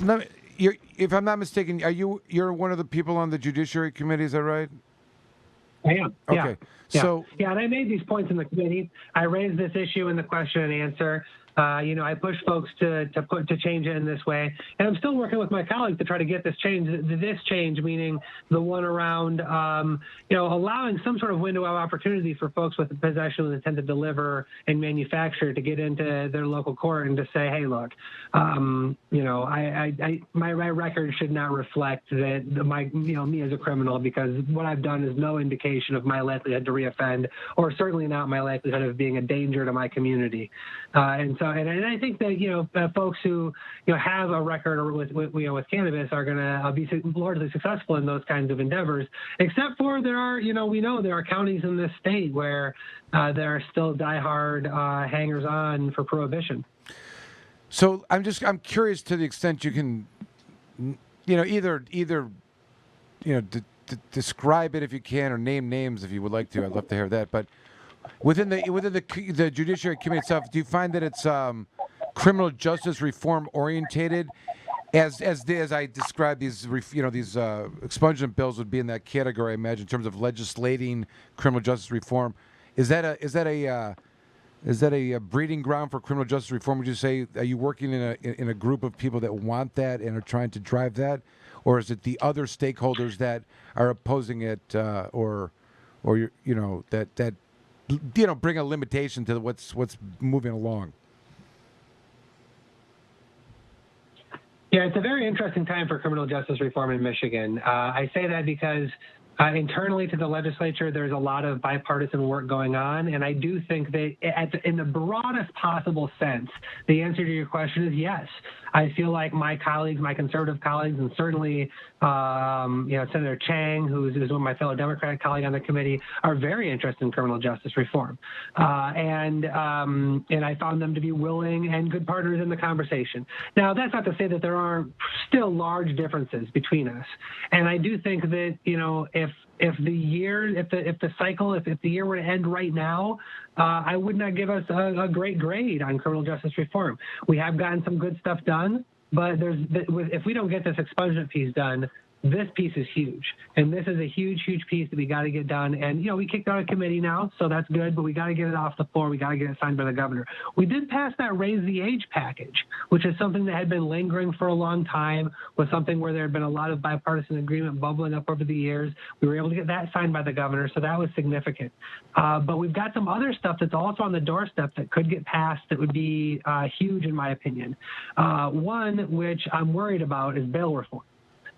if I'm not mistaken, you're one of the people on the Judiciary Committee? Is that right? I am. Okay. Yeah. So yeah, and I made these points in the committee. I raised this issue in the question and answer. I pushed folks to change it in this way, and I'm still working with my colleagues to try to get this change. This change, meaning the one around, allowing some sort of window of opportunity for folks with the possession with intent to deliver and manufacture to get into their local court and to say, hey, look, my record should not reflect that me as a criminal, because what I've done is no indication of my likelihood to reoffend, or certainly not my likelihood of being a danger to my community. And I think that folks who have a record with cannabis are going to be largely successful in those kinds of endeavors, except for there are counties in this state where there are still diehard hangers on for prohibition. So I'm curious to the extent you can, either describe it if you can, or name names if you would like to. I'd love to hear that. But within the Judiciary Committee itself, do you find that it's criminal justice reform orientated, as I described these expungement bills would be in that category, I imagine, in terms of legislating criminal justice reform? Is that a breeding ground for criminal justice reform? Would you say, are you working in a group of people that want that and are trying to drive that, or is it the other stakeholders that are opposing it, or that bring a limitation to what's moving along? Yeah, it's a very interesting time for criminal justice reform in Michigan. I say that because internally to the legislature, there's a lot of bipartisan work going on. And I do think that in the broadest possible sense, the answer to your question is yes. I feel like my colleagues, my conservative colleagues, and certainly Senator Chang, who's one of my fellow Democratic colleagues on the committee, are very interested in criminal justice reform. And I found them to be willing and good partners in the conversation. Now, that's not to say that there aren't still large differences between us. And I do think that, if the year were to end right now, I would not give us a great grade on criminal justice reform. We have gotten some good stuff done, but if we don't get this expungement piece done, this piece is huge. And this is a huge, huge piece that we got to get done. And, we kicked out a committee now, so that's good, but we got to get it off the floor. We got to get it signed by the governor. We did pass that raise the age package, which is something that had been lingering for a long time, was something where there had been a lot of bipartisan agreement bubbling up over the years. We were able to get that signed by the governor, so that was significant. But we've got some other stuff that's also on the doorstep that could get passed that would be huge, in my opinion. One, which I'm worried about, is bail reform.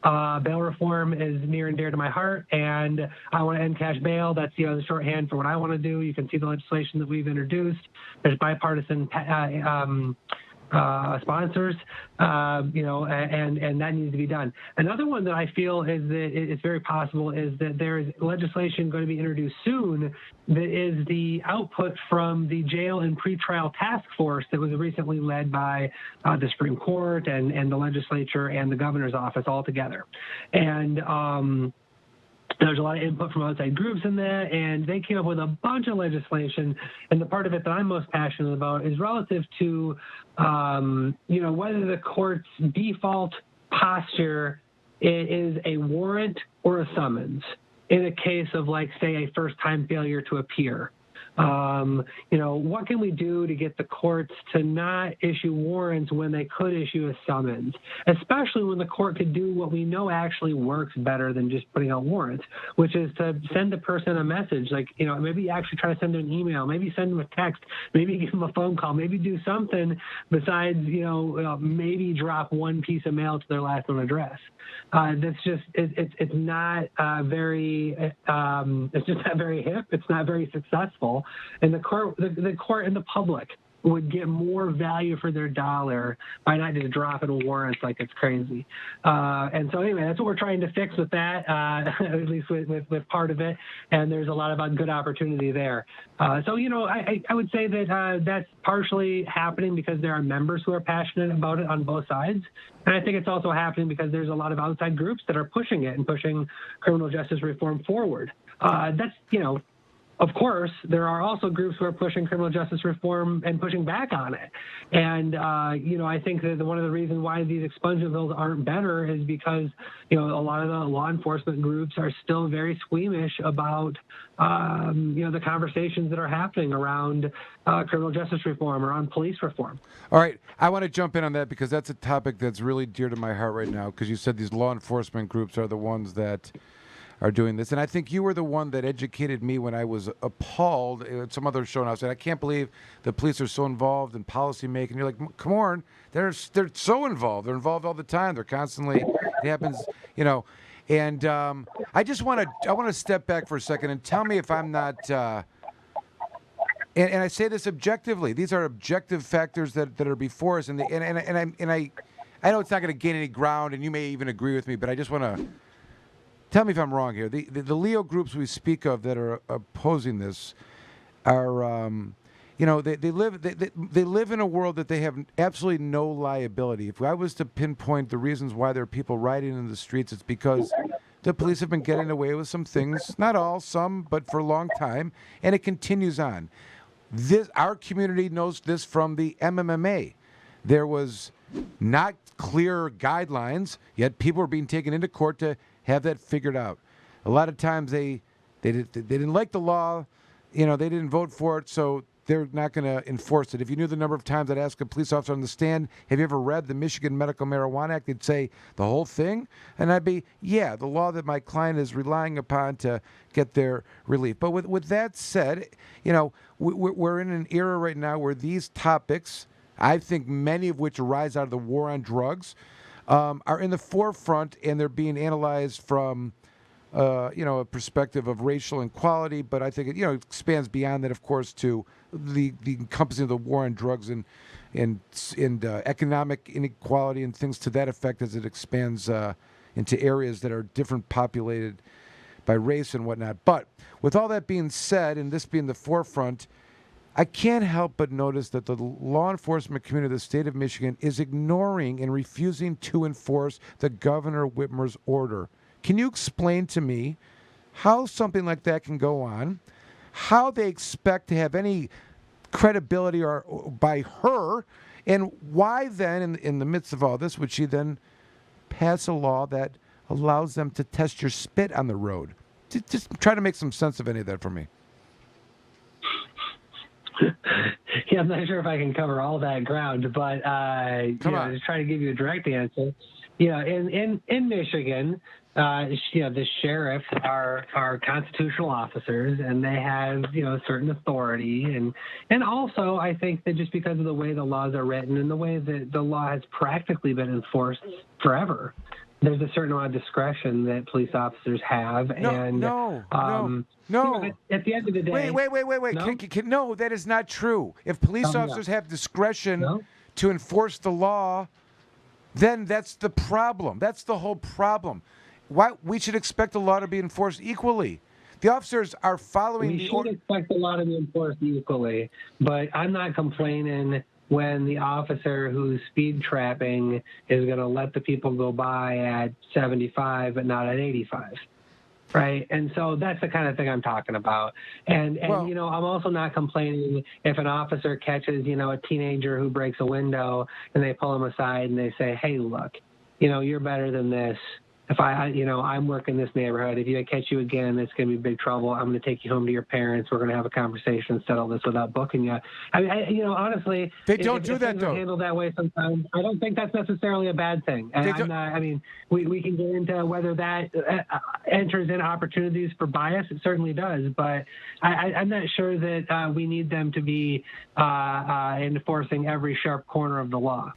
Bail reform is near and dear to my heart, and I want to end cash bail. That's the shorthand for what I want to do. You can see the legislation that we've introduced. There's bipartisan sponsors, and that needs to be done. Another one that I feel is that it's very possible is that there is legislation going to be introduced soon that is the output from the jail and pretrial task force that was recently led by the Supreme Court and the legislature and the governor's office all together. And there's a lot of input from outside groups in that, and they came up with a bunch of legislation. And the part of it that I'm most passionate about is relative to, whether the court's default posture is a warrant or a summons in a case of, like, say, a first-time failure to appear. What can we do to get the courts to not issue warrants when they could issue a summons, especially when the court could do what we know actually works better than just putting out warrants, which is to send the person a message, like, maybe actually try to send them an email, maybe send them a text, maybe give them a phone call, maybe do something besides, maybe drop one piece of mail to their last known address. That's just, it's not very, it's just not very hip. It's not very successful. And the court and the public would get more value for their dollar by not just dropping warrants like it's crazy. And so anyway, that's what we're trying to fix with that, at least with part of it. And there's a lot of good opportunity there. I would say that that's partially happening because there are members who are passionate about it on both sides. And I think it's also happening because there's a lot of outside groups that are pushing it and pushing criminal justice reform forward. That's, of course, there are also groups who are pushing criminal justice reform and pushing back on it. And, I think that one of the reasons why these expungement bills aren't better is because, a lot of the law enforcement groups are still very squeamish about, the conversations that are happening around criminal justice reform or on police reform. All right, I want to jump in on that because that's a topic that's really dear to my heart right now, because you said these law enforcement groups are the ones that are doing this. And I think you were the one that educated me when I was appalled at some other show, and I said, I can't believe the police are so involved in policy making. You're like, come on, they're so involved. They're involved all the time. They're constantly, it happens, And I just want to step back for a second and tell me if I'm not, and I say this objectively. These are objective factors that are before us, and I know it's not going to gain any ground, and you may even agree with me, but I just want to tell me if I'm wrong here. The Leo groups we speak of that are opposing this are, they live in a world that they have absolutely no liability. If I was to pinpoint the reasons why there are people rioting in the streets, it's because the police have been getting away with some things, not all, some, but for a long time, and it continues on. Our community knows this from the MMMA. There was not clear guidelines, yet people were being taken into court to have that figured out. A lot of times they didn't like the law, they didn't vote for it, so they're not going to enforce it. If you knew the number of times I'd ask a police officer on the stand, have you ever read the Michigan Medical Marijuana Act? They'd say the whole thing, and I'd be, yeah, the law that my client is relying upon to get their relief. But with that said, we're in an era right now where these topics, I think many of which arise out of the war on drugs, are in the forefront, and they're being analyzed from, a perspective of racial inequality. But I think it, expands beyond that, of course, to the encompassing of the war on drugs and economic inequality and things to that effect as it expands into areas that are different populated by race and whatnot. But with all that being said, and this being the forefront, I can't help but notice that the law enforcement community of the state of Michigan is ignoring and refusing to enforce the Governor Whitmer's order. Can you explain to me how something like that can go on, how they expect to have any credibility or by her, and why then, in the midst of all this, would she then pass a law that allows them to test your spit on the road? Just try to make some sense of any of that for me. Yeah, I'm not sure if I can cover all that ground, but just try to give you a direct answer. In Michigan, the sheriffs are constitutional officers, and they have certain authority, and also I think that just because of the way the laws are written and the way that the law has practically been enforced forever, there's a certain amount of discretion that police officers have. No. At the end of the day, Wait. No? No, that is not true. If police officers have discretion to enforce the law, then that's the problem. That's the whole problem. Why we should expect the law to be enforced equally. The officers are following the order. We should expect the law to be enforced equally, but I'm not complaining when the officer who's speed trapping is going to let the people go by at 75 but not at 85. Right. And so that's the kind of thing I'm talking about. And I'm also not complaining if an officer catches, a teenager who breaks a window and they pull him aside and they say, hey, look, you're better than this. If I'm working this neighborhood, if I catch you again, it's going to be big trouble. I'm going to take you home to your parents. We're going to have a conversation and settle this without booking you. Honestly, they don't do that though. Handled that way sometimes. I don't think that's necessarily a bad thing. And we can get into whether that enters in opportunities for bias. It certainly does, but I'm not sure that we need them to be enforcing every sharp corner of the law.